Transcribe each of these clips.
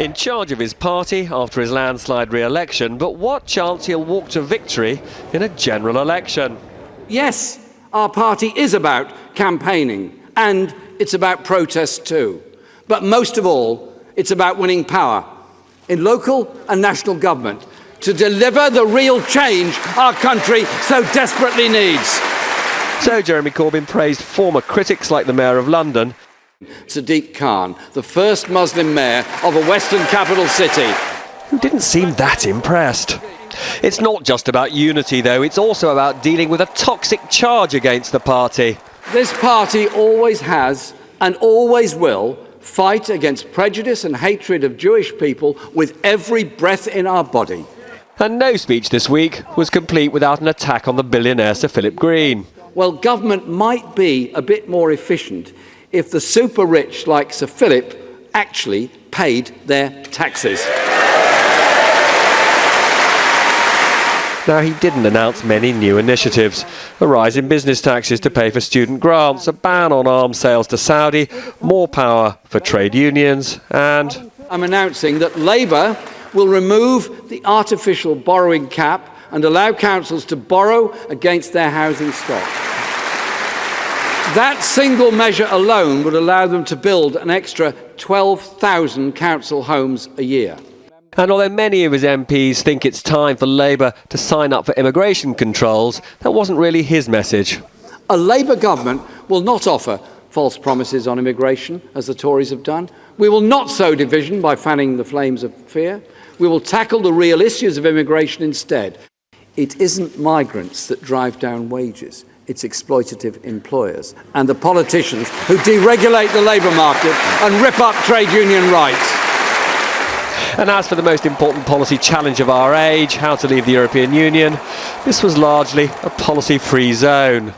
In charge of his party after his landslide re-election, but what chance he'll walk to victory in a general election? Yes, our party is about campaigning, and it's about protest too. But most of all, it's about winning power in local and national government to deliver the real change our country so desperately needs. So Jeremy Corbyn praised former critics like the Mayor of London, Sadiq Khan, the first Muslim mayor of a Western capital city, who didn't seem that impressed. It's not just about unity, though. It's also about dealing with a toxic charge against the party. This party always has and always will fight against prejudice and hatred of Jewish people with every breath in our body. And no speech this week was complete without an attack on the billionaire Sir Philip Green. Well, government might be a bit more efficient if the super rich like Sir Philip actually paid their taxes. Now, he didn't announce many new initiatives. A rise in business taxes to pay for student grants, a ban on arms sales to Saudi, more power for trade unions, and I'm announcing that Labour will remove the artificial borrowing cap and allow councils to borrow against their housing stock. That single measure alone would allow them to build an extra 12,000 council homes a year. And although many of his MPs think it's time for Labour to sign up for immigration controls, that wasn't really his message. A Labour government will not offer false promises on immigration, as the Tories have done. We will not sow division by fanning the flames of fear. We will tackle the real issues of immigration instead. It isn't migrants that drive down wages. It's exploitative employers and the politicians who deregulate the labour market and rip up trade union rights. And as for the most important policy challenge of our age, how to leave the European Union, this was largely a policy-free zone.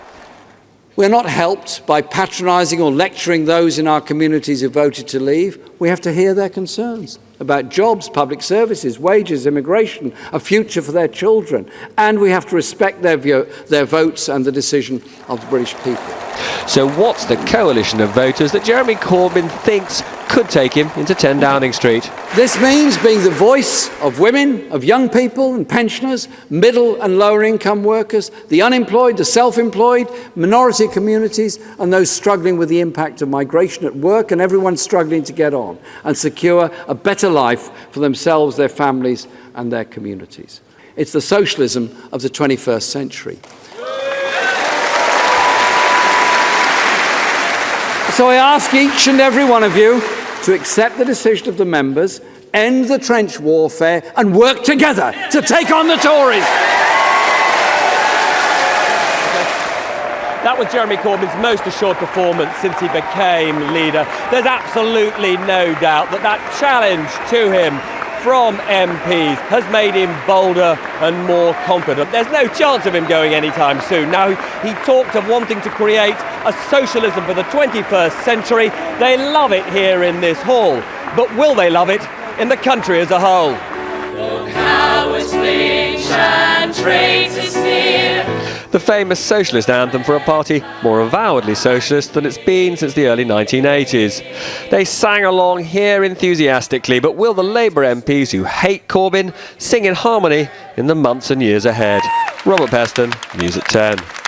We're not helped by patronising or lecturing those in our communities who voted to leave. We have to hear their concerns about jobs, public services, wages, immigration, a future for their children. And we have to respect their votes and the decision of the British people. So what's the coalition of voters that Jeremy Corbyn thinks could take him into 10 Downing Street? This means being the voice of women, of young people and pensioners, middle and lower income workers, the unemployed, the self-employed, minority communities and those struggling with the impact of migration at work and everyone struggling to get on and secure a better life for themselves, their families and their communities. It's the socialism of the 21st century. So I ask each and every one of you to accept the decision of the members, end the trench warfare and work together to take on the Tories. That was Jeremy Corbyn's most assured performance since he became leader. There's absolutely no doubt that that challenge to him from MPs has made him bolder and more confident. There's no chance of him going anytime soon. Now, he talked of wanting to create a socialism for the 21st century. They love it here in this hall, but will they love it in the country as a whole? The famous socialist anthem for a party more avowedly socialist than it's been since the early 1980s. They sang along here enthusiastically, but will the Labour MPs who hate Corbyn sing in harmony in the months and years ahead? Robert Peston, News at 10.